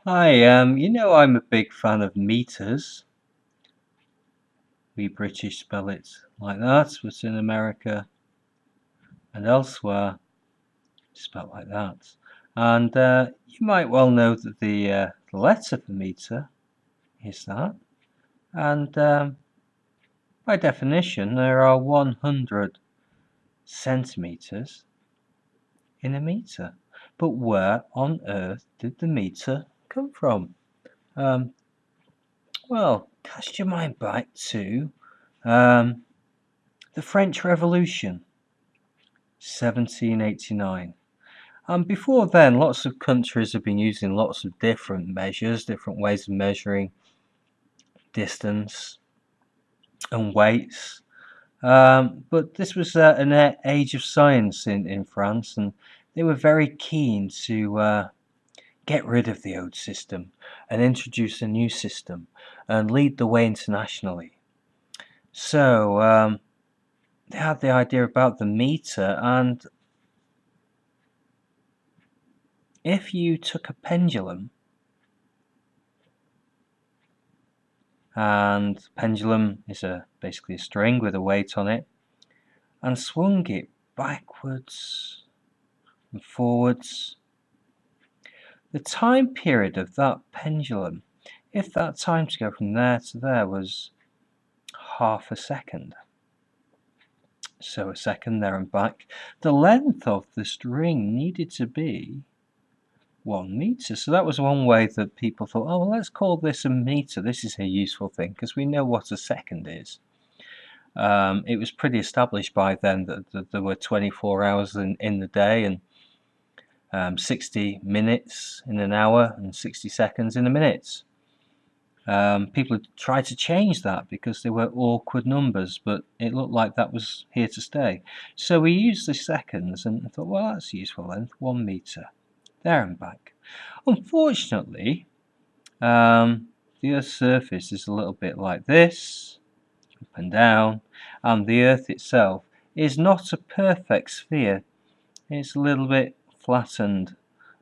Hi, I'm a big fan of meters. We British spell it like that, but in America and elsewhere, it's spelled like that. And you might well know that the letter for meter is that. And by definition, there are 100 centimeters in a meter. But where on earth did the meter come from? Um, well, cast your mind back to um, the French Revolution, 1789. And before then, lots of countries have been using lots of different measures, different ways of measuring distance and weights. But this was an age of science in France, and they were very keen to get rid of the old system and introduce a new system and lead the way internationally. So they had the idea about the meter, and if you took a pendulum, and pendulum is basically a string with a weight on it, and swung it backwards and forwards, the time period of that pendulum, if that time to go from there to there was half a second, so a second there and back, the length of the string needed to be 1 meter. So that was one way that people thought, oh, well, let's call this a meter. This is a useful thing because we know what a second is. It was pretty established by then that there were 24 hours in the day, and 60 minutes in an hour and 60 seconds in a minute. People had tried to change that because they were awkward numbers, but it looked like that was here to stay. So we used the seconds and thought, well, that's a useful length, 1 meter, there and back. Unfortunately, the Earth's surface is a little bit like this, up and down, and the Earth itself is not a perfect sphere. It's a little bit flattened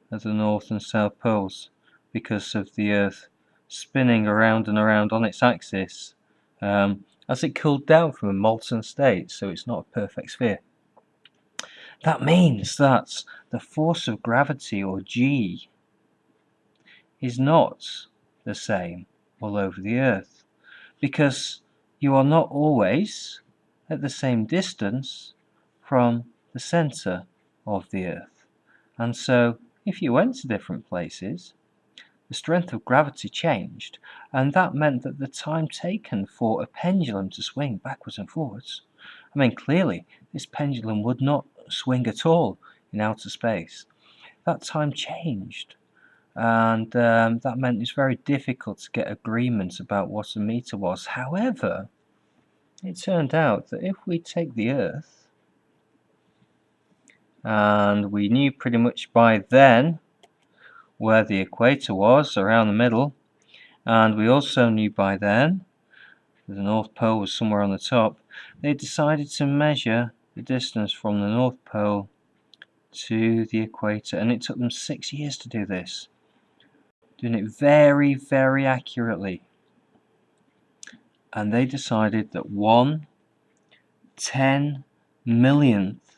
at the North and South poles because of the Earth spinning around and around on its axis as it cooled down from a molten state, so it's not a perfect sphere. That means that the force of gravity, or G, is not the same all over the Earth, because you are not always at the same distance from the centre of the Earth. And so if you went to different places, the strength of gravity changed, and that meant that the time taken for a pendulum to swing backwards and forwards, I mean, clearly this pendulum would not swing at all in outer space. That time changed, and that meant it's very difficult to get agreement about what a meter was. However, it turned out that if we take the Earth, and we knew pretty much by then where the equator was, around the middle, and we also knew by then that the North Pole was somewhere on the top, they decided to measure the distance from the North Pole to the equator, and it took them 6 years to do this, doing it very, very accurately. And they decided that 1/10,000,000th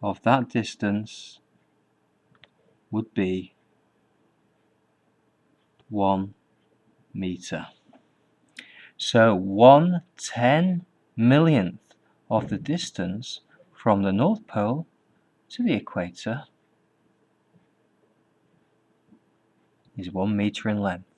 of that distance would be 1 meter. So 1/10,000,000th of the distance from the North Pole to the equator is 1 meter in length.